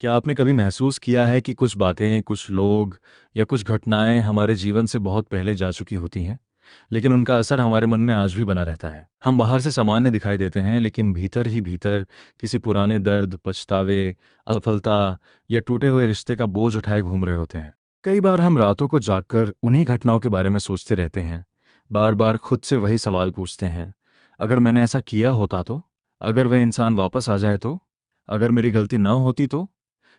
क्या आपने कभी महसूस किया है कि कुछ बातें, कुछ लोग या कुछ घटनाएं हमारे जीवन से बहुत पहले जा चुकी होती हैं, लेकिन उनका असर हमारे मन में आज भी बना रहता है? हम बाहर से सामान्य दिखाई देते हैं, लेकिन भीतर ही भीतर किसी पुराने दर्द, पछतावे, असफलता या टूटे हुए रिश्ते का बोझ उठाए घूम रहे होते हैं। कई बार हम रातों को जागकर उन्हीं घटनाओं के बारे में सोचते रहते हैं, बार बार खुद से वही सवाल पूछते हैं। अगर मैंने ऐसा किया होता तो, अगर वह इंसान वापस आ जाए तो, अगर मेरी गलती न होती तो।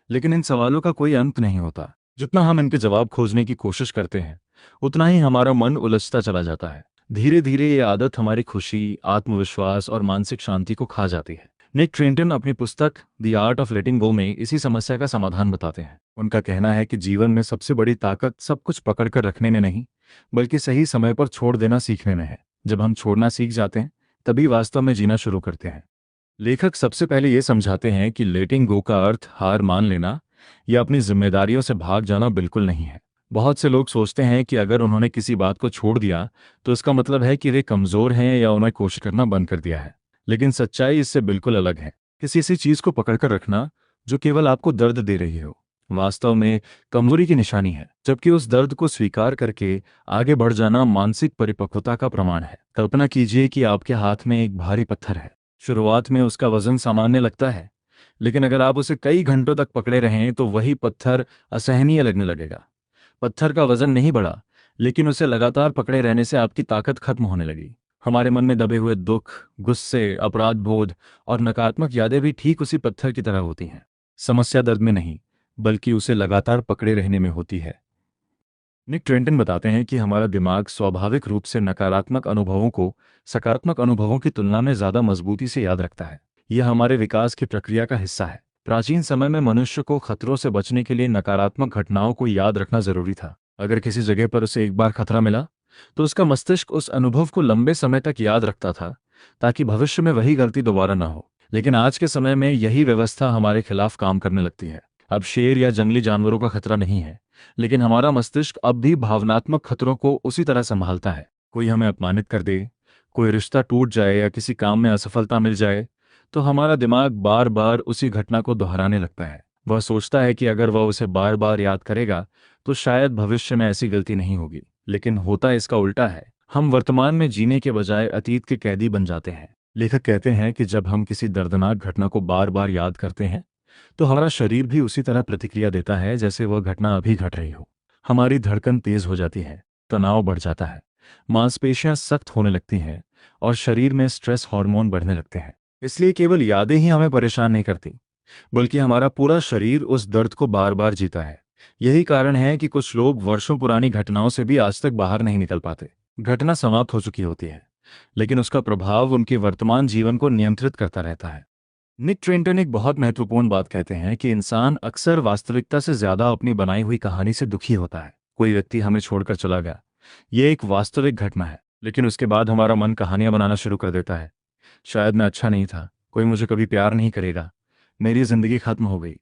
लेकिन इन सवालों का कोई अंत नहीं होता। जितना हम इनके जवाब खोजने की कोशिश करते हैं, उतना ही हमारा मन उलझता चला जाता है। धीरे धीरे ये आदत हमारी खुशी, आत्मविश्वास और मानसिक शांति को खा जाती है। निक ट्रेंटन अपनी पुस्तक द आर्ट ऑफ लेटिंग गो में इसी समस्या का समाधान बताते हैं। उनका कहना है कि जीवन में सबसे बड़ी ताकत सब कुछ पकड़ कर रखने में नहीं, बल्कि सही समय पर छोड़ देना सीखने में है। जब हम छोड़ना सीख जाते हैं, तभी वास्तव में जीना शुरू करते हैं। लेखक सबसे पहले ये समझाते हैं कि लेटिंग गो का अर्थ हार मान लेना या अपनी जिम्मेदारियों से भाग जाना बिल्कुल नहीं है। बहुत से लोग सोचते हैं कि अगर उन्होंने किसी बात को छोड़ दिया तो इसका मतलब है कि वे कमज़ोर हैं या उन्हें कोशिश करना बंद कर दिया है। लेकिन सच्चाई इससे बिल्कुल अलग है। किसी ऐसी चीज़ को पकड़कर रखना जो केवल आपको दर्द दे रही हो, वास्तव में कमजोरी की निशानी है, जबकि उस दर्द को स्वीकार करके आगे बढ़ जाना मानसिक परिपक्वता का प्रमाण है। कल्पना कीजिए कि आपके हाथ में एक भारी पत्थर है। शुरुआत में उसका वजन सामान्य लगता है, लेकिन अगर आप उसे कई घंटों तक पकड़े रहें तो वही पत्थर असहनीय लगने लगेगा। पत्थर का वजन नहीं बढ़ा, लेकिन उसे लगातार पकड़े रहने से आपकी ताकत खत्म होने लगी। हमारे मन में दबे हुए दुख, गुस्से, अपराध बोध और नकारात्मक यादें भी ठीक उसी पत्थर की तरह होती हैं। समस्या दर्द में नहीं, बल्कि उसे लगातार पकड़े रहने में होती है। निक ट्रेंटन बताते हैं कि हमारा दिमाग स्वाभाविक रूप से नकारात्मक अनुभवों को सकारात्मक अनुभवों की तुलना में ज्यादा मजबूती से याद रखता है। यह हमारे विकास की प्रक्रिया का हिस्सा है। प्राचीन समय में मनुष्य को खतरों से बचने के लिए नकारात्मक घटनाओं को याद रखना जरूरी था। अगर किसी जगह पर उसे एक बार खतरा मिला, तो उसका मस्तिष्क उस अनुभव को लंबे समय तक याद रखता था, ताकि भविष्य में वही गलती दोबारा न हो। लेकिन आज के समय में यही व्यवस्था हमारे खिलाफ काम करने लगती है। अब शेर या जंगली जानवरों का खतरा नहीं है, लेकिन हमारा मस्तिष्क अब भी भावनात्मक खतरों को उसी तरह संभालता है। कोई हमें अपमानित कर दे, कोई रिश्ता टूट जाए या किसी काम में असफलता मिल जाए, तो हमारा दिमाग बार बार उसी घटना को दोहराने लगता है। वह सोचता है कि अगर वह उसे बार बार याद करेगा तो शायद भविष्य में ऐसी गलती नहीं होगी। लेकिन होता इसका उल्टा है। हम वर्तमान में जीने के बजाय अतीत के कैदी बन जाते हैं। लेखक कहते हैं कि जब हम किसी दर्दनाक घटना को बार बार याद करते हैं, तो हमारा शरीर भी उसी तरह प्रतिक्रिया देता है जैसे वह घटना अभी घट रही हो। हमारी धड़कन तेज हो जाती है, तनाव बढ़ जाता है, मांसपेशियां सख्त होने लगती हैं और शरीर में स्ट्रेस हार्मोन बढ़ने लगते हैं। इसलिए केवल यादें ही हमें परेशान नहीं करती, बल्कि हमारा पूरा शरीर उस दर्द को बार बार जीता है। यही कारण है कि कुछ लोग वर्षों पुरानी घटनाओं से भी आज तक बाहर नहीं निकल पाते। घटना समाप्त हो चुकी होती है, लेकिन उसका प्रभाव उनके वर्तमान जीवन को नियंत्रित करता रहता है। निक ट्रेंटन एक बहुत महत्वपूर्ण बात कहते हैं कि इंसान अक्सर वास्तविकता से ज्यादा अपनी बनाई हुई कहानी से दुखी होता है। कोई व्यक्ति हमें छोड़कर चला गया, यह एक वास्तविक घटना है, लेकिन उसके बाद हमारा मन कहानियां बनाना शुरू कर देता है। शायद मैं अच्छा नहीं था, कोई मुझे कभी प्यार नहीं करेगा, मेरी जिंदगी खत्म हो गई,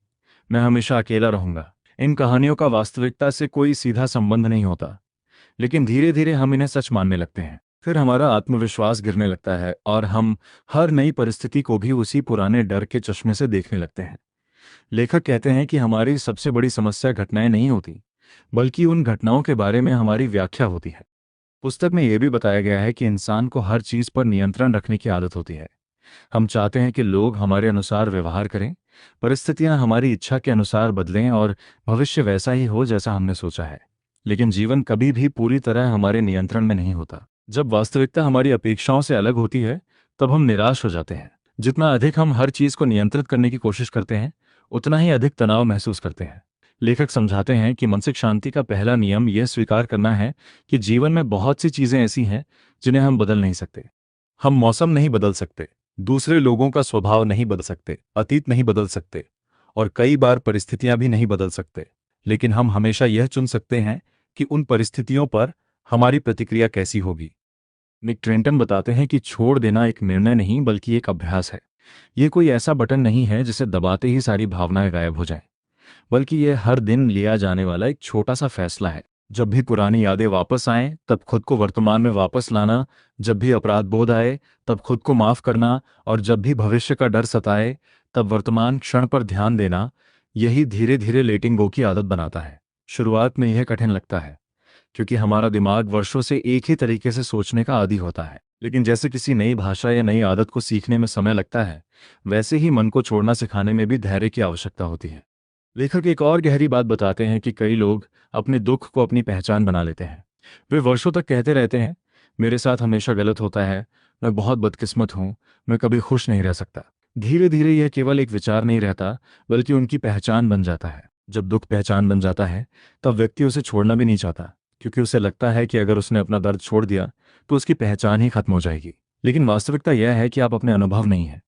मैं हमेशा अकेला रहूंगा। इन कहानियों का वास्तविकता से कोई सीधा संबंध नहीं होता, लेकिन धीरे धीरे हम इन्हें सच मानने लगते हैं। फिर हमारा आत्मविश्वास गिरने लगता है और हम हर नई परिस्थिति को भी उसी पुराने डर के चश्मे से देखने लगते हैं। लेखक कहते हैं कि हमारी सबसे बड़ी समस्या घटनाएं नहीं होती, बल्कि उन घटनाओं के बारे में हमारी व्याख्या होती है। पुस्तक में यह भी बताया गया है कि इंसान को हर चीज पर नियंत्रण रखने की आदत होती है। हम चाहते हैं कि लोग हमारे अनुसार व्यवहार करें, परिस्थितियां हमारी इच्छा के अनुसार बदलें और भविष्य वैसा ही हो जैसा हमने सोचा है। लेकिन जीवन कभी भी पूरी तरह हमारे नियंत्रण में नहीं होता। जब वास्तविकता हमारी अपेक्षाओं से अलग होती है, तब हम निराश हो जाते हैं। जितना अधिक हम हर चीज को नियंत्रित करने की कोशिश करते हैं, उतना ही अधिक तनाव महसूस करते हैं। लेखक समझाते हैं कि मानसिक शांति का पहला नियम यह स्वीकार करना है कि जीवन में बहुत सी चीजें ऐसी हैं जिन्हें हम बदल नहीं सकते। हम मौसम नहीं बदल सकते, दूसरे लोगों का स्वभाव नहीं बदल सकते, अतीत नहीं बदल सकते और कई बार परिस्थितियां भी नहीं बदल सकते। लेकिन हम हमेशा यह चुन सकते हैं कि उन परिस्थितियों पर हमारी प्रतिक्रिया कैसी होगी। निक ट्रेंटन बताते हैं कि छोड़ देना एक निर्णय नहीं, बल्कि एक अभ्यास है। यह कोई ऐसा बटन नहीं है जिसे दबाते ही सारी भावनाएं गायब हो जाएं, बल्कि यह हर दिन लिया जाने वाला एक छोटा सा फैसला है। जब भी पुरानी यादें वापस आएं, तब खुद को वर्तमान में वापस लाना। जब भी अपराध बोध आए, तब खुद को माफ करना। और जब भी भविष्य का डर सताए, तब वर्तमान क्षण पर ध्यान देना। यही धीरे धीरे लेटिंग गो की आदत बनाता है। शुरुआत में यह कठिन लगता है क्योंकि हमारा दिमाग वर्षों से एक ही तरीके से सोचने का आदी होता है। लेकिन जैसे किसी नई भाषा या नई आदत को सीखने में समय लगता है, वैसे ही मन को छोड़ना सिखाने में भी धैर्य की आवश्यकता होती है। लेखक एक और गहरी बात बताते हैं कि कई लोग अपने दुख को अपनी पहचान बना लेते हैं। वे वर्षों तक कहते रहते हैं, मेरे साथ हमेशा गलत होता है, मैं बहुत बदकिस्मत हूँ, मैं कभी खुश नहीं रह सकता। धीरे धीरे यह केवल एक विचार नहीं रहता, बल्कि उनकी पहचान बन जाता है। जब दुख पहचान बन जाता है, तब व्यक्ति उसे छोड़ना भी नहीं चाहता, क्योंकि उसे लगता है कि अगर उसने अपना दर्द छोड़ दिया तो उसकी पहचान ही खत्म हो जाएगी। लेकिन वास्तविकता यह है कि आप अपने अनुभव नहीं हैं,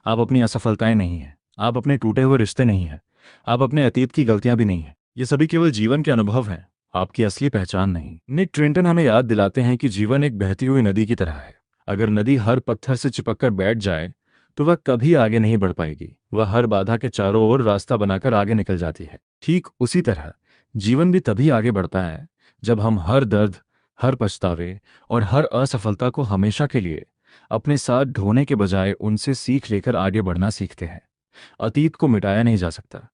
आप अपनी असफलताएं नहीं हैं, आप अपने टूटे हुए रिश्ते नहीं हैं, आप अपने अतीत की गलतियां भी नहीं हैं। ये सभी केवल जीवन के अनुभव हैं, आपकी असली पहचान नहीं। निक ट्रेंटन हमें याद दिलाते हैं कि जीवन एक बहती हुई नदी की तरह है। अगर नदी हर पत्थर से चिपककर बैठ जाए तो वह कभी आगे नहीं बढ़ पाएगी। वह हर बाधा के चारों ओर रास्ता बनाकर आगे निकल जाती है। ठीक उसी तरह जीवन भी तभी आगे बढ़ता है जब हम हर दर्द, हर पछतावे और हर असफलता को हमेशा के लिए अपने साथ ढोने के बजाय उनसे सीख लेकर आगे बढ़ना सीखते हैं। अतीत को मिटाया नहीं जा सकता,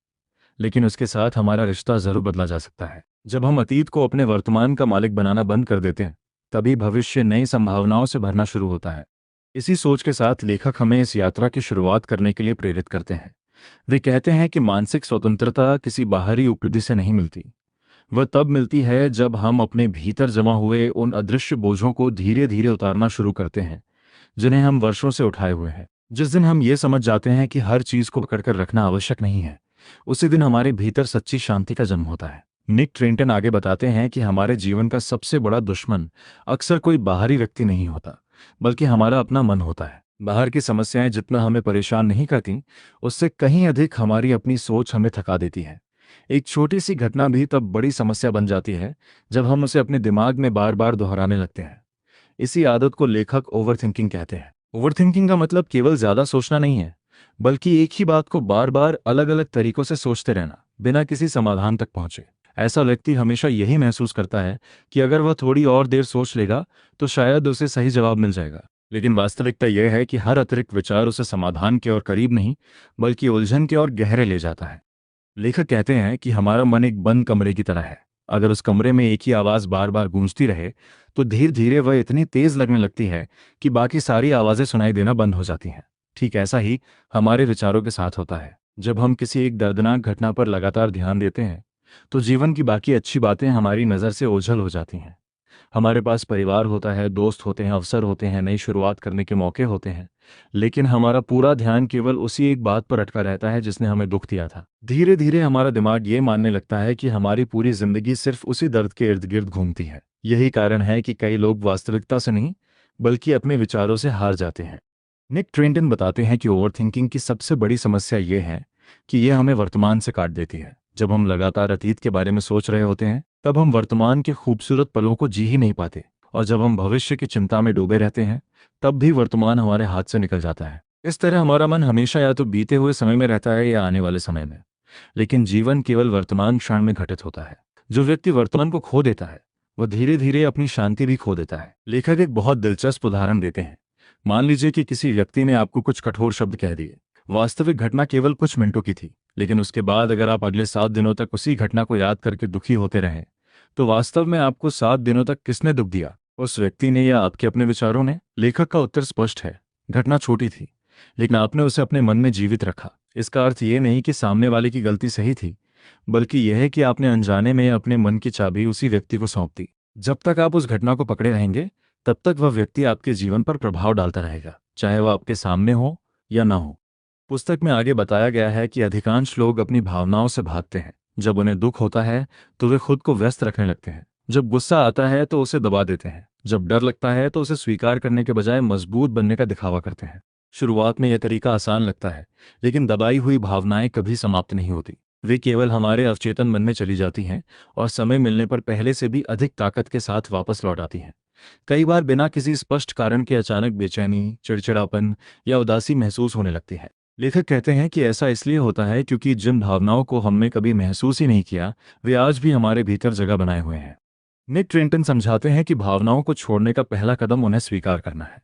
लेकिन उसके साथ हमारा रिश्ता जरूर बदला जा सकता है। जब हम अतीत को अपने वर्तमान का मालिक बनाना बंद कर देते हैं, तभी भविष्य नई संभावनाओं से भरना शुरू होता है। इसी सोच के साथ लेखक हमें इस यात्रा की शुरुआत करने के लिए प्रेरित करते हैं। वे कहते हैं कि मानसिक स्वतंत्रता किसी बाहरी उपलब्धि से नहीं मिलती। वह तब मिलती है जब हम अपने भीतर जमा हुए उन अदृश्य बोझों को धीरे धीरे उतारना शुरू करते हैं, जिन्हें हम वर्षों से उठाए हुए हैं। जिस दिन हम ये समझ जाते हैं कि हर चीज को पकड़कर रखना आवश्यक नहीं है, उसी दिन हमारे भीतर सच्ची शांति का जन्म होता है। निक ट्रेंटन आगे बताते हैं कि हमारे जीवन का सबसे बड़ा दुश्मन अक्सर कोई बाहरी व्यक्ति नहीं होता, बल्कि हमारा अपना मन होता है। बाहर की समस्याएं जितना हमें परेशान नहीं करती, उससे कहीं अधिक हमारी अपनी सोच हमें थका देती है। एक छोटी सी घटना भी तब बड़ी समस्या बन जाती है जब हम उसे अपने दिमाग में बार बार दोहराने लगते हैं। इसी आदत को लेखक ओवरथिंकिंग कहते हैं। ओवरथिंकिंग का मतलब केवल ज्यादा सोचना नहीं है, बल्कि एक ही बात को बार बार अलग अलग तरीकों से सोचते रहना, बिना किसी समाधान तक पहुंचे। ऐसा व्यक्ति हमेशा यही महसूस करता है कि अगर वह थोड़ी और देर सोच लेगा तो शायद उसे सही जवाब मिल जाएगा। लेकिन वास्तविकता यह है कि हर अतिरिक्त विचार उसे समाधान के और करीब नहीं, बल्कि उलझन के और गहरे ले जाता है। लेखक कहते हैं कि हमारा मन एक बंद कमरे की तरह है। अगर उस कमरे में एक ही आवाज बार बार गूंजती रहे तो धीरे धीरे वह इतनी तेज लगने लगती है कि बाकी सारी आवाजें सुनाई देना बंद हो जाती हैं। ठीक ऐसा ही हमारे विचारों के साथ होता है। जब हम किसी एक दर्दनाक घटना पर लगातार ध्यान देते हैं तो जीवन की बाकी अच्छी बातें हमारी नज़र से ओझल हो जाती हैं। हमारे पास परिवार होता है, दोस्त होते हैं, अवसर होते हैं, नई शुरुआत करने के मौके होते हैं, लेकिन हमारा पूरा ध्यान केवल उसी एक बात पर अटका रहता है जिसने हमें दुख दिया था। धीरे धीरे हमारा दिमाग ये मानने लगता है कि हमारी पूरी जिंदगी सिर्फ उसी दर्द के इर्द गिर्द घूमती है। यही कारण है कि कई लोग वास्तविकता से नहीं, बल्कि अपने विचारों से हार जाते हैं। निक ट्रेंटन बताते हैं कि ओवरथिंकिंग की सबसे बड़ी समस्या ये है कि यह हमें वर्तमान से काट देती है। जब हम लगातार अतीत के बारे में सोच रहे होते हैं, तब हम वर्तमान के खूबसूरत पलों को जी ही नहीं पाते, और जब हम भविष्य की चिंता में डूबे रहते हैं, तब भी वर्तमान हमारे हाथ से निकल जाता है। इस तरह हमारा मन हमेशा या तो बीते हुए समय में रहता है या आने वाले समय में, लेकिन जीवन केवल वर्तमान क्षण में घटित होता है। जो व्यक्ति वर्तमान को खो देता है, वह धीरे धीरे अपनी शांति भी खो देता है। लेखक एक बहुत दिलचस्प उदाहरण देते हैं। मान लीजिए कि किसी व्यक्ति ने आपको कुछ कठोर शब्द कह दिए। वास्तविक घटना केवल कुछ मिनटों की थी, लेकिन उसके बाद अगर आप अगले 7 दिनों तक उसी घटना को याद करके दुखी होते रहें, तो वास्तव में आपको 7 दिनों तक किसने दुख दिया, उस व्यक्ति ने या आपके अपने विचारों ने? लेखक का उत्तर स्पष्ट है, घटना छोटी थी, लेकिन आपने उसे अपने मन में जीवित रखा। इसका अर्थ ये नहीं कि सामने वाले की गलती सही थी, बल्कि यह है कि आपने अनजाने में अपने मन की चाबी उसी व्यक्ति को सौंप दी। जब तक आप उस घटना को पकड़े रहेंगे, तब तक वह व्यक्ति आपके जीवन पर प्रभाव डालता रहेगा, चाहे वह आपके सामने हो या ना हो। पुस्तक में आगे बताया गया है कि अधिकांश लोग अपनी भावनाओं से भागते हैं। जब उन्हें दुख होता है तो वे खुद को व्यस्त रखने लगते हैं। जब गुस्सा आता है तो उसे दबा देते हैं। जब डर लगता है तो उसे स्वीकार करने के बजाय मजबूत बनने का दिखावा करते हैं। शुरुआत में यह तरीका आसान लगता है, लेकिन दबाई हुई भावनाएं कभी समाप्त नहीं होती। वे केवल हमारे अवचेतन मन में चली जाती हैं और समय मिलने पर पहले से भी अधिक ताकत के साथ वापस लौट आती हैं। कई बार बिना किसी स्पष्ट कारण के अचानक बेचैनी, चिड़चिड़ापन या उदासी महसूस होने लगती है। लेखक कहते हैं कि ऐसा इसलिए होता है क्योंकि जिन भावनाओं को हमने कभी महसूस ही नहीं किया, वे आज भी हमारे भीतर जगह बनाए हुए हैं। निक ट्रेंटन समझाते हैं कि भावनाओं को छोड़ने का पहला कदम उन्हें स्वीकार करना है।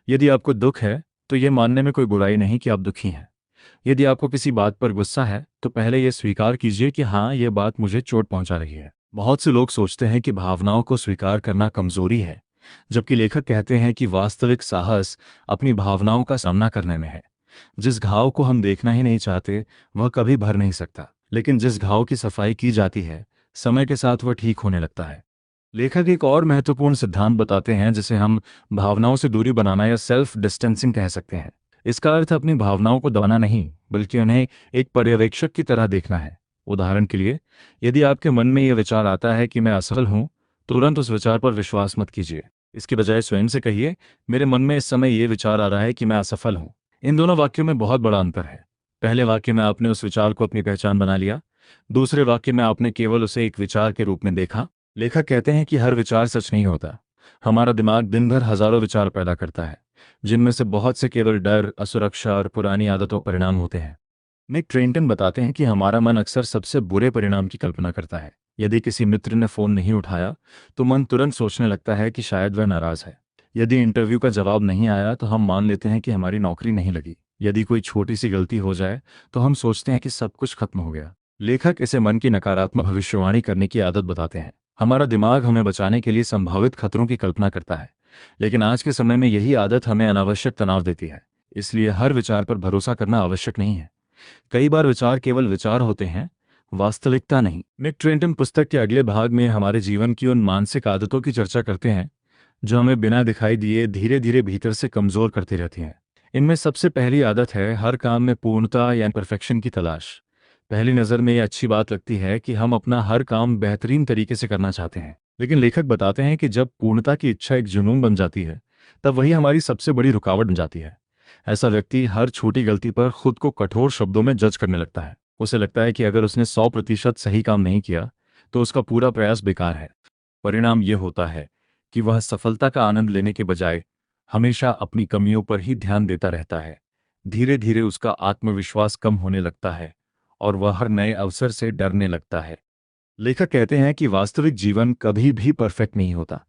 यदि आपको दुख है, तो यह मानने में कोई बुराई नहीं कि आप दुखी हैं। यदि आपको किसी बात पर गुस्सा है तो पहले यह स्वीकार कीजिए कि हाँ, यह बात मुझे चोट पहुंचा रही है। बहुत से लोग सोचते हैं कि भावनाओं को स्वीकार करना कमजोरी है, जबकि लेखक कहते हैं कि वास्तविक साहस अपनी भावनाओं का सामना करने में है। जिस घाव को हम देखना ही नहीं चाहते वह कभी भर नहीं सकता, लेकिन जिस घाव की सफाई की जाती है समय के साथ वह ठीक होने लगता है। लेखक एक और महत्वपूर्ण सिद्धांत बताते हैं जिसे हम भावनाओं से दूरी बनाना या सेल्फ डिस्टेंसिंग कह सकते हैं। इसका अर्थ अपनी भावनाओं को दबाना नहीं, बल्कि उन्हें एक पर्यवेक्षक की तरह देखना है। उदाहरण के लिए, यदि आपके मन में यह विचार आता है कि मैं असफल हूं, तुरंत उस विचार पर विश्वास मत कीजिए। इसके बजाय स्वयं से कहिए, मेरे मन में इस समय यह विचार आ रहा है कि मैं असफल हूं। इन दोनों वाक्यों में बहुत बड़ा अंतर है। पहले वाक्य में आपने उस विचार को अपनी पहचान बना लिया, दूसरे वाक्य में आपने केवल उसे एक विचार के रूप में देखा। लेखक कहते हैं कि हर विचार सच नहीं होता। हमारा दिमाग दिन भर हजारों विचार पैदा करता है, जिनमें से बहुत से केवल डर, असुरक्षा और पुरानी आदतों परिणाम होते हैं। निक ट्रेंटन बताते हैं कि हमारा मन अक्सर सबसे बुरे परिणाम की कल्पना करता है। यदि किसी मित्र ने फोन नहीं उठाया तो मन तुरंत सोचने लगता है कि शायद वह नाराज है। यदि इंटरव्यू का जवाब नहीं आया तो हम मान लेते हैं कि हमारी नौकरी नहीं लगी। यदि कोई छोटी सी गलती हो जाए तो हम सोचते हैं कि सब कुछ खत्म हो गया। लेखक इसे मन की नकारात्मक भविष्यवाणी करने की आदत बताते हैं। हमारा दिमाग हमें बचाने के लिए संभावित खतरों की कल्पना करता है, लेकिन आज के समय में यही आदत हमें अनावश्यक तनाव देती है। इसलिए हर विचार पर भरोसा करना आवश्यक नहीं है। कई बार विचार केवल विचार होते हैं, वास्तविकता नहीं। निक ट्रेंटन पुस्तक के अगले भाग में हमारे जीवन की उन मानसिक आदतों की चर्चा करते हैं जो हमें बिना दिखाई दिए धीरे धीरे भीतर से कमजोर करती रहती हैं। इनमें सबसे पहली आदत है हर काम में पूर्णता या परफेक्शन की तलाश। पहली नज़र में यह अच्छी बात लगती है कि हम अपना हर काम बेहतरीन तरीके से करना चाहते हैं, लेकिन लेखक बताते हैं कि जब पूर्णता की इच्छा एक जुनून बन जाती है तब वही हमारी सबसे बड़ी रुकावट बन जाती है। ऐसा व्यक्ति हर छोटी गलती पर खुद को कठोर शब्दों में जज करने लगता है। उसे लगता है कि अगर उसने 100% सही काम नहीं किया तो उसका पूरा प्रयास बेकार है। परिणाम यह होता है कि वह सफलता का आनंद लेने के बजाय हमेशा अपनी कमियों पर ही ध्यान देता रहता है। धीरे धीरे उसका आत्मविश्वास कम होने लगता है और वह हर नए अवसर से डरने लगता है। लेखक कहते हैं कि वास्तविक जीवन कभी भी परफेक्ट नहीं होता।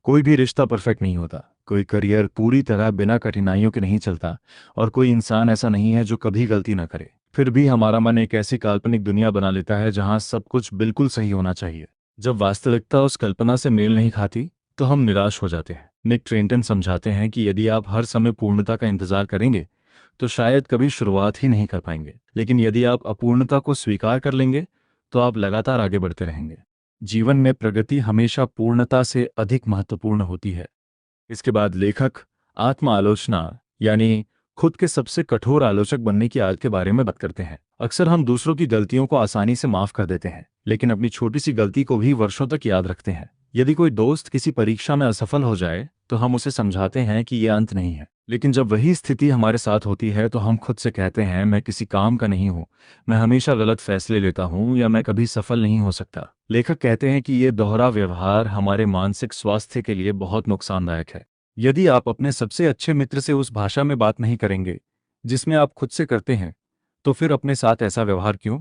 कोई भी रिश्ता परफेक्ट नहीं होता, कोई करियर पूरी तरह बिना कठिनाइयों के नहीं चलता, और कोई इंसान ऐसा नहीं है जो कभी गलती ना करे। फिर भी हमारा मन एक ऐसी काल्पनिक दुनिया बना लेता है जहां सब कुछ बिल्कुल सही होना चाहिए। जब वास्तविकता उस कल्पना से मेल नहीं खाती तो हम निराश हो जाते हैं। निक ट्रेंटन समझाते हैं कि यदि आप हर समय पूर्णता का इंतजार करेंगे तो शायद कभी शुरुआत ही नहीं कर पाएंगे, लेकिन यदि आप अपूर्णता को स्वीकार कर लेंगे तो आप लगातार आगे बढ़ते रहेंगे। जीवन में प्रगति हमेशा पूर्णता से अधिक महत्वपूर्ण होती है। इसके बाद लेखक आत्म आलोचना यानी खुद के सबसे कठोर आलोचक बनने की आदत के बारे में बात करते हैं। अक्सर हम दूसरों की गलतियों को आसानी से माफ कर देते हैं, लेकिन अपनी छोटी सी गलती को भी वर्षों तक याद रखते हैं। यदि कोई दोस्त किसी परीक्षा में असफल हो जाए तो हम उसे समझाते हैं कि यह अंत नहीं है, लेकिन जब वही स्थिति हमारे साथ होती है तो हम खुद से कहते हैं मैं किसी काम का नहीं हूँ, मैं हमेशा गलत फैसले लेता हूँ, या मैं कभी सफल नहीं हो सकता। लेखक कहते हैं कि यह दोहरा व्यवहार हमारे मानसिक स्वास्थ्य के लिए बहुत नुकसानदायक है। यदि आप अपने सबसे अच्छे मित्र से उस भाषा में बात नहीं करेंगे जिसमें आप खुद से करते हैं, तो फिर अपने साथ ऐसा व्यवहार क्यों?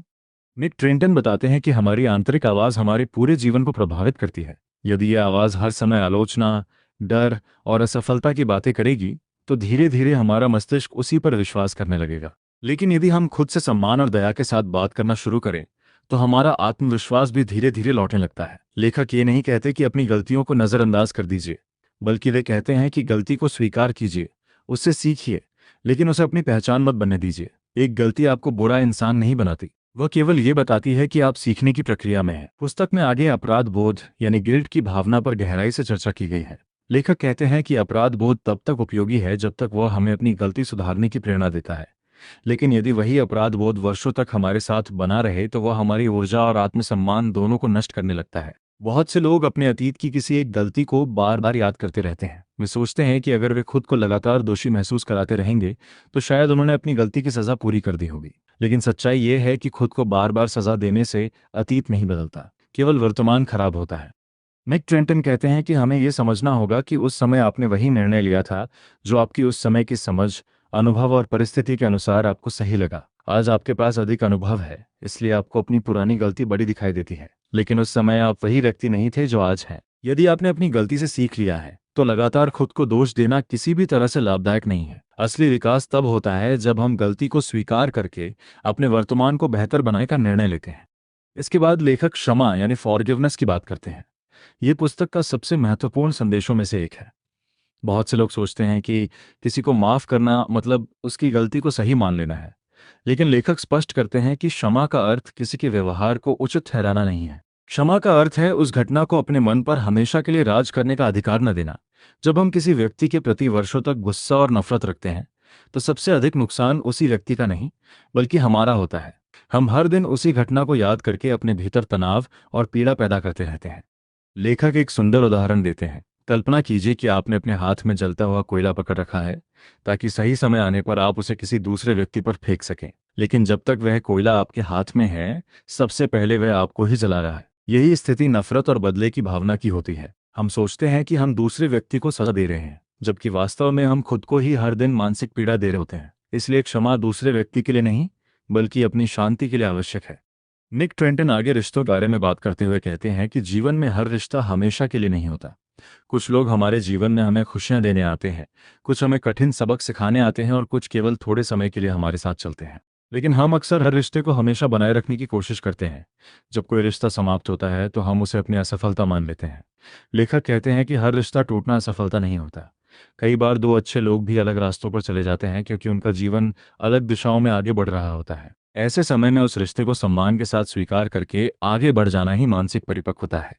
निक ट्रेंटन बताते हैं कि हमारी आंतरिक आवाज़ हमारे पूरे जीवन को प्रभावित करती है। यदि यह आवाज़ हर समय आलोचना, डर और असफलता की बातें करेगी तो धीरे धीरे हमारा मस्तिष्क उसी पर विश्वास करने लगेगा। लेकिन यदि हम खुद से सम्मान और दया के साथ बात करना शुरू करें तो हमारा आत्मविश्वास भी धीरे धीरे लौटने लगता है। लेखक ये नहीं कहते कि अपनी गलतियों को नज़रअंदाज कर दीजिए, बल्कि वे कहते हैं कि गलती को स्वीकार कीजिए, उससे सीखिए, लेकिन उसे अपनी पहचान मत बनने दीजिए। एक गलती आपको बुरा इंसान नहीं बनाती, वह केवल ये बताती है कि आप सीखने की प्रक्रिया में हैं। पुस्तक में आगे अपराध बोध यानी गिल्ट की भावना पर गहराई से चर्चा की गई है। लेखक कहते हैं कि अपराध बोध तब तक उपयोगी है जब तक वह हमें अपनी गलती सुधारने की प्रेरणा देता है, लेकिन यदि वही अपराध बोध वर्षों तक हमारे साथ बना रहे तो वह हमारी ऊर्जा और आत्मसम्मान दोनों को नष्ट करने लगता है। बहुत से लोग अपने अतीत की किसी एक गलती को बार बार याद करते रहते हैं। वे सोचते हैं कि अगर वे खुद को लगातार दोषी महसूस कराते रहेंगे तो शायद उन्होंने अपनी गलती की सज़ा पूरी कर दी होगी। लेकिन सच्चाई ये है कि खुद को बार बार सज़ा देने से अतीत नहीं बदलता, केवल वर्तमान खराब होता है। निक ट्रेंटन कहते हैं कि हमें यह समझना होगा कि उस समय आपने वही निर्णय लिया था जो आपकी उस समय की समझ, अनुभव और परिस्थिति के अनुसार आपको सही लगा। आज आपके पास अधिक अनुभव है, इसलिए आपको अपनी पुरानी गलती बड़ी दिखाई देती है, लेकिन उस समय आप वही व्यक्ति नहीं थे जो आज हैं। यदि आपने अपनी गलती से सीख लिया है तो लगातार खुद को दोष देना किसी भी तरह से लाभदायक नहीं है। असली विकास तब होता है जब हम गलती को स्वीकार करके अपने वर्तमान को बेहतर बनाने का निर्णय लेते हैं। इसके बाद लेखक क्षमा यानी फॉरगिवनेस की बात करते हैं। ये पुस्तक का सबसे महत्वपूर्ण संदेशों में से एक है। बहुत से लोग सोचते हैं कि किसी को माफ करना मतलब उसकी गलती को सही मान लेना है, लेकिन लेखक स्पष्ट करते हैं कि क्षमा का अर्थ किसी के व्यवहार को उचित ठहराना नहीं है। क्षमा का अर्थ है उस घटना को अपने मन पर हमेशा के लिए राज करने का अधिकार न देना। जब हम किसी व्यक्ति के प्रति वर्षों तक गुस्सा और नफरत रखते हैं तो सबसे अधिक नुकसान उसी व्यक्ति का नहीं बल्कि हमारा होता है। हम हर दिन उसी घटना को याद करके अपने भीतर तनाव और पीड़ा पैदा करते रहते हैं। लेखक एक सुंदर उदाहरण देते हैं। कल्पना कीजिए कि आपने अपने हाथ में जलता हुआ कोयला पकड़ रखा है ताकि सही समय आने पर आप उसे किसी दूसरे व्यक्ति पर फेंक सकें, लेकिन जब तक वह कोयला आपके हाथ में है सबसे पहले वह आपको ही जला रहा है। यही स्थिति नफरत और बदले की भावना की होती है। हम सोचते हैं कि हम दूसरे व्यक्ति को सजा दे रहे हैं, जबकि वास्तव में हम खुद को ही हर दिन मानसिक पीड़ा दे रहे होते हैं। इसलिए क्षमा दूसरे व्यक्ति के लिए नहीं बल्कि अपनी शांति के लिए आवश्यक है। निक ट्रेंटन आगे रिश्तों के बारे में बात करते हुए कहते हैं कि जीवन में हर रिश्ता हमेशा के लिए नहीं होता। कुछ लोग हमारे जीवन में हमें खुशियां देने आते हैं, कुछ हमें कठिन सबक सिखाने आते हैं और कुछ केवल थोड़े समय के लिए हमारे साथ चलते हैं। लेकिन हम अक्सर हर रिश्ते को हमेशा बनाए रखने की कोशिश करते हैं। जब कोई रिश्ता समाप्त होता है तो हम उसे अपनी असफलता मान लेते हैं। लेखक कहते हैं कि हर रिश्ता टूटना असफलता नहीं होता। कई बार दो अच्छे लोग भी अलग रास्तों पर चले जाते हैं क्योंकि उनका जीवन अलग दिशाओं में आगे बढ़ रहा होता है। ऐसे समय में उस रिश्ते को सम्मान के साथ स्वीकार करके आगे बढ़ जाना ही मानसिक परिपक्वता है।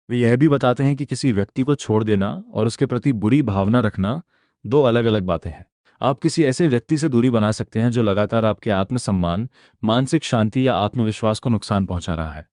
वे यह भी बताते हैं कि किसी व्यक्ति को छोड़ देना और उसके प्रति बुरी भावना रखना दो अलग अलग बातें हैं। आप किसी ऐसे व्यक्ति से दूरी बना सकते हैं जो लगातार आपके आत्मसम्मान, मानसिक शांति या आत्मविश्वास को नुकसान पहुंचा रहा है।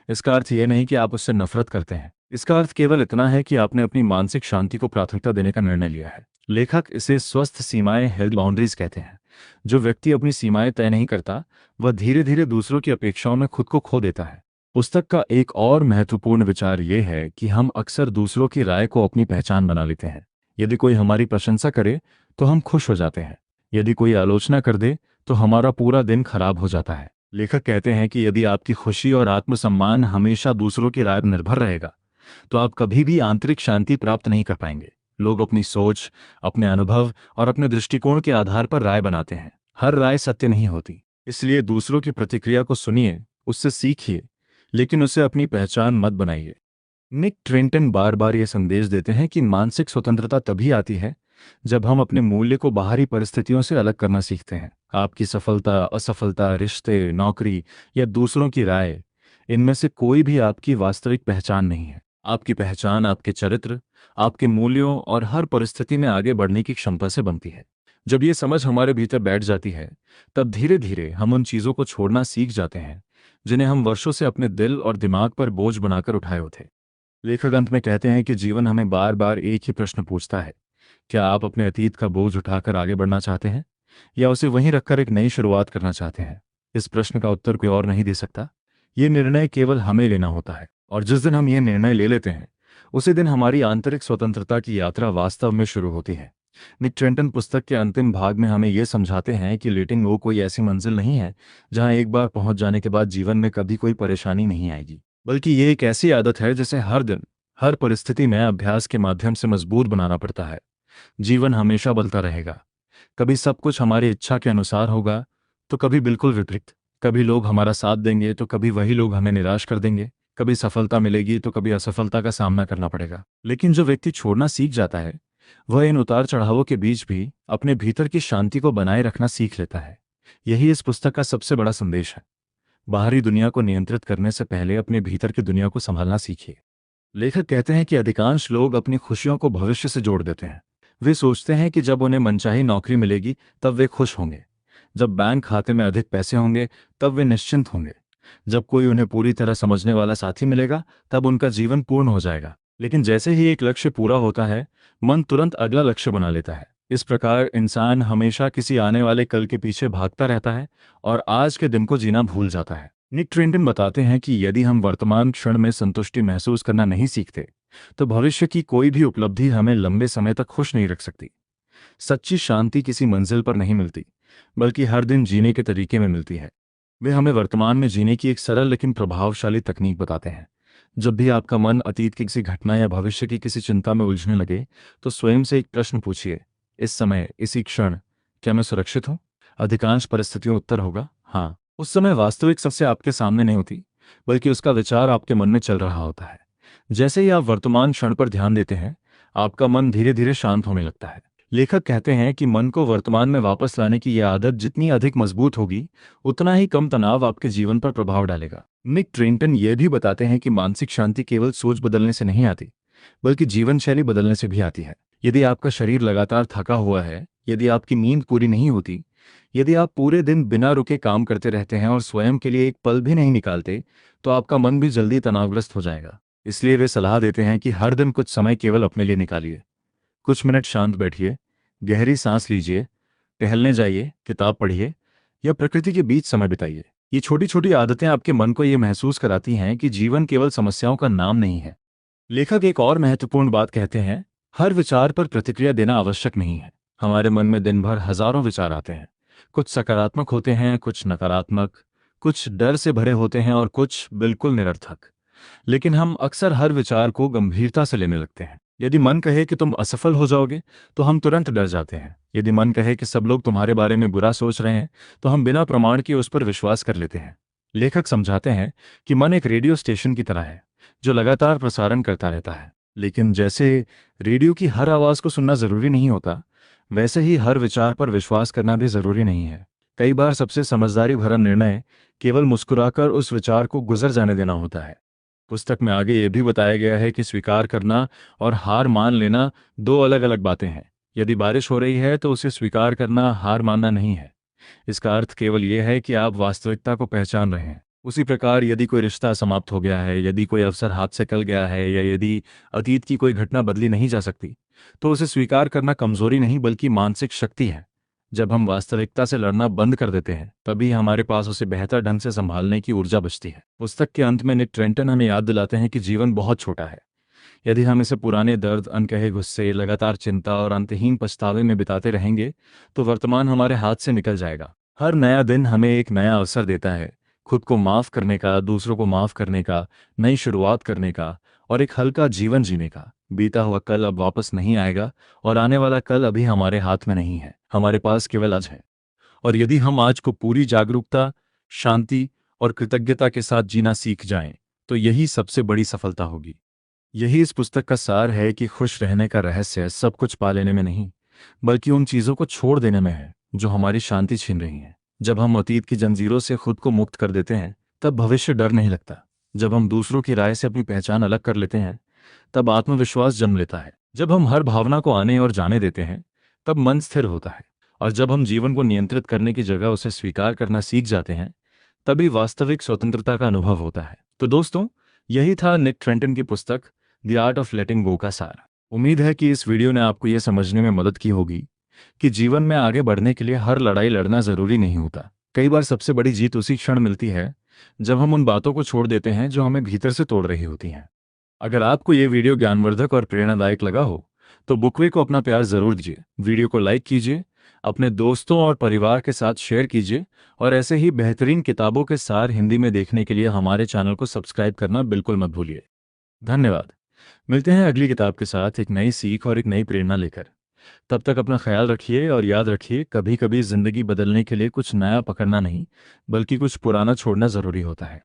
इसका अर्थ यह नहीं कि आप उससे नफरत करते हैं। इसका अर्थ केवल इतना है कि आपने अपनी मानसिक शांति को प्राथमिकता देने का निर्णय लिया है। लेखक इसे स्वस्थ सीमाएं, हेल्थ बाउंड्रीज कहते हैं। जो व्यक्ति अपनी सीमाएं तय नहीं करता वह धीरे धीरे दूसरों की अपेक्षाओं में खुद को खो देता है। पुस्तक का एक और महत्वपूर्ण विचार यह है कि हम अक्सर दूसरों की राय को अपनी पहचान बना लेते हैं। यदि कोई हमारी प्रशंसा करे तो हम खुश हो जाते हैं, यदि कोई आलोचना कर दे तो हमारा पूरा दिन खराब हो जाता है। लेखक कहते हैं कि यदि आपकी खुशी और आत्मसम्मान हमेशा दूसरों की राय पर निर्भर रहेगा तो आप कभी भी आंतरिक शांति प्राप्त नहीं कर पाएंगे। लोग अपनी सोच, अपने अनुभव और अपने दृष्टिकोण के आधार पर राय बनाते हैं। हर राय सत्य नहीं होती, इसलिए दूसरों की प्रतिक्रिया को सुनिए, उससे सीखिए, लेकिन उसे अपनी पहचान मत बनाइए। निक ट्रेंटन बार बार यह संदेश देते हैं कि मानसिक स्वतंत्रता तभी आती है जब हम अपने मूल्य को बाहरी परिस्थितियों से अलग करना सीखते हैं। आपकी सफलता, असफलता, रिश्ते, नौकरी या दूसरों की राय, इनमें से कोई भी आपकी वास्तविक पहचान नहीं है। आपकी पहचान आपके चरित्र, आपके मूल्यों और हर परिस्थिति में आगे बढ़ने की क्षमता से बनती है। जब ये समझ हमारे भीतर बैठ जाती है तब धीरे धीरे हम उन चीज़ों को छोड़ना सीख जाते हैं जिन्हें हम वर्षों से अपने दिल और दिमाग पर बोझ बनाकर उठाए होते। लेखक अंत में कहते हैं कि जीवन हमें बार बार एक ही प्रश्न पूछता है, क्या आप अपने अतीत का बोझ उठाकर आगे बढ़ना चाहते हैं या उसे वहीं रखकर एक नई शुरुआत करना चाहते हैं? इस प्रश्न का उत्तर कोई और नहीं दे सकता। ये निर्णय केवल हमें लेना होता है, और जिस दिन हम ये निर्णय ले लेते हैं उसी दिन हमारी आंतरिक स्वतंत्रता की यात्रा वास्तव में शुरू होती है। निक ट्रेंटन पुस्तक के अंतिम भाग में हमें यह समझाते हैं कि लेटिंग गो कोई ऐसी मंजिल नहीं है जहां एक बार पहुंच जाने के बाद जीवन में कभी कोई परेशानी नहीं आएगी, बल्कि ये एक ऐसी आदत है जिसे हर दिन, हर परिस्थिति में अभ्यास के माध्यम से मजबूत बनाना पड़ता है। जीवन हमेशा बदलता रहेगा। कभी सब कुछ हमारी इच्छा के अनुसार होगा तो कभी बिल्कुल विपरीत। कभी लोग हमारा साथ देंगे तो कभी वही लोग हमें निराश कर देंगे। कभी सफलता मिलेगी तो कभी असफलता का सामना करना पड़ेगा। लेकिन जो व्यक्ति छोड़ना सीख जाता है वह इन उतार चढ़ावों के बीच भी अपने भीतर की शांति को बनाए रखना सीख लेता है। यही इस पुस्तक का सबसे बड़ा संदेश है। बाहरी दुनिया को नियंत्रित करने से पहले अपने भीतर की दुनिया को संभालना सीखिए। लेखक कहते हैं कि अधिकांश लोग अपनी खुशियों को भविष्य से जोड़ देते हैं। वे सोचते हैं कि जब उन्हें मनचाही नौकरी मिलेगी तब वे खुश होंगे, जब बैंक खाते में अधिक पैसे होंगे तब वे निश्चिंत होंगे, जब कोई उन्हें पूरी तरह समझने वाला साथी मिलेगा तब उनका जीवन पूर्ण हो जाएगा। लेकिन जैसे ही एक लक्ष्य पूरा होता है मन तुरंत अगला लक्ष्य बना लेता है। इस प्रकार इंसान हमेशा किसी आने वाले कल के पीछे भागता रहता है और आज के दिन को जीना भूल जाता है। निक ट्रेंटन बताते हैं कि यदि हम वर्तमान क्षण में संतुष्टि महसूस करना नहीं सीखते तो भविष्य की कोई भी उपलब्धि हमें लंबे समय तक खुश नहीं रख सकती। सच्ची शांति किसी मंजिल पर नहीं मिलती बल्कि हर दिन जीने के तरीके में मिलती है। वे हमें वर्तमान में जीने की एक सरल लेकिन प्रभावशाली तकनीक बताते हैं जब भी आपका मन अतीत की किसी घटना या भविष्य की किसी चिंता में उलझने लगे, तो स्वयं से एक प्रश्न पूछिए, इस समय, इसी क्षण, क्या मैं सुरक्षित हूँ? अधिकांश परिस्थितियों उत्तर होगा हाँ। उस समय वास्तविक समस्या आपके सामने नहीं होती, बल्कि उसका विचार आपके मन में चल रहा होता है। जैसे ही आप वर्तमान क्षण पर ध्यान देते हैं, आपका मन धीरे धीरे शांत होने लगता है। लेखक कहते हैं कि मन को वर्तमान में वापस लाने की यह आदत जितनी अधिक मजबूत होगी, उतना ही कम तनाव आपके जीवन पर प्रभाव डालेगा। निक ट्रेंटन यह भी बताते हैं कि मानसिक शांति केवल सोच बदलने से नहीं आती, बल्कि जीवन शैली बदलने से भी आती है। यदि आपका शरीर लगातार थका हुआ है, यदि आपकी नींद पूरी नहीं होती, यदि आप पूरे दिन बिना रुके काम करते रहते हैं और स्वयं के लिए एक पल भी नहीं निकालते, तो आपका मन भी जल्दी तनावग्रस्त हो जाएगा। इसलिए वे सलाह देते हैं कि हर दिन कुछ समय केवल अपने लिए निकालिए। कुछ मिनट शांत बैठिए, गहरी सांस लीजिए, टहलने जाइए, किताब पढ़िए या प्रकृति के बीच समय बिताइए। ये छोटी छोटी आदतें आपके मन को ये महसूस कराती हैं कि जीवन केवल समस्याओं का नाम नहीं है। लेखक एक और महत्वपूर्ण बात कहते हैं, हर विचार पर प्रतिक्रिया देना आवश्यक नहीं है। हमारे मन में दिन भर हजारों विचार आते हैं। कुछ सकारात्मक होते हैं, कुछ नकारात्मक, कुछ डर से भरे होते हैं और कुछ बिल्कुल निरर्थक। लेकिन हम अक्सर हर विचार को गंभीरता से लेने लगते हैं। यदि मन कहे कि तुम असफल हो जाओगे, तो हम तुरंत डर जाते हैं। यदि मन कहे कि सब लोग तुम्हारे बारे में बुरा सोच रहे हैं, तो हम बिना प्रमाण के उस पर विश्वास कर लेते हैं। लेखक समझाते हैं कि मन एक रेडियो स्टेशन की तरह है, जो लगातार प्रसारण करता रहता है। लेकिन जैसे रेडियो की हर आवाज़ को सुनना जरूरी नहीं होता, वैसे ही हर विचार पर विश्वास करना भी जरूरी नहीं है। कई बार सबसे समझदारी भरा निर्णय केवल मुस्कुराकर उस विचार को गुजर जाने देना होता है। पुस्तक में आगे ये भी बताया गया है कि स्वीकार करना और हार मान लेना दो अलग अलग बातें हैं। यदि बारिश हो रही है तो उसे स्वीकार करना हार मानना नहीं है। इसका अर्थ केवल यह है कि आप वास्तविकता को पहचान रहे हैं। उसी प्रकार यदि कोई रिश्ता समाप्त हो गया है, यदि कोई अवसर हाथ से निकल गया है या यदि अतीत की कोई घटना बदली नहीं जा सकती, तो उसे स्वीकार करना कमजोरी नहीं बल्कि मानसिक शक्ति है। जब हम वास्तविकता से लड़ना बंद कर देते हैं, तभी हमारे पास उसे बेहतर ढंग से संभालने की ऊर्जा बचती है। पुस्तक के अंत में निक ट्रेंटन हमें याद दिलाते हैं कि जीवन बहुत छोटा है। यदि हम इसे पुराने दर्द, अनकहे गुस्से, लगातार चिंता और अंतहीन पछतावे में बिताते रहेंगे, तो वर्तमान हमारे हाथ से निकल जाएगा। हर नया दिन हमें एक नया अवसर देता है, खुद को माफ करने का, दूसरों को माफ करने का, नई शुरुआत करने का और एक हल्का जीवन जीने का। बीता हुआ कल अब वापस नहीं आएगा और आने वाला कल अभी हमारे हाथ में नहीं है। हमारे पास केवल आज है। और यदि हम आज को पूरी जागरूकता, शांति और कृतज्ञता के साथ जीना सीख जाएं, तो यही सबसे बड़ी सफलता होगी। यही इस पुस्तक का सार है कि खुश रहने का रहस्य सब कुछ पा लेने में नहीं, बल्कि उन चीज़ों को छोड़ देने में है जो हमारी शांति छीन रही हैं। जब हम अतीत की जंजीरों से खुद को मुक्त कर देते हैं, तब भविष्य डर नहीं लगता। जब हम दूसरों की राय से अपनी पहचान अलग कर लेते हैं, तब आत्मविश्वास जन्म लेता है। जब हम हर भावना को आने और जाने देते हैं, तब मन स्थिर होता है। और जब हम जीवन को नियंत्रित करने की जगह उसे स्वीकार करना सीख जाते हैं, तभी वास्तविक स्वतंत्रता का अनुभव होता है। तो दोस्तों, यही था निक ट्रेंटन की पुस्तक द आर्ट ऑफ लेटिंग गो का सार। उम्मीद है कि इस वीडियो ने आपको यह समझने में मदद की होगी कि जीवन में आगे बढ़ने के लिए हर लड़ाई लड़ना जरूरी नहीं होता। कई बार सबसे बड़ी जीत उसी क्षण मिलती है जब हम उन बातों को छोड़ देते हैं जो हमें भीतर से तोड़ रही होती हैं। अगर आपको ये वीडियो ज्ञानवर्धक और प्रेरणादायक लगा हो, तो बुकवे को अपना प्यार जरूर दीजिए। वीडियो को लाइक कीजिए, अपने दोस्तों और परिवार के साथ शेयर कीजिए और ऐसे ही बेहतरीन किताबों के सार हिंदी में देखने के लिए हमारे चैनल को सब्सक्राइब करना बिल्कुल मत भूलिए। धन्यवाद। मिलते हैं अगली किताब के साथ एक नई सीख और एक नई प्रेरणा लेकर। तब तक अपना ख्याल रखिए और याद रखिए, कभी कभी जिंदगी बदलने के लिए कुछ नया पकड़ना नहीं, बल्कि कुछ पुराना छोड़ना जरूरी होता है।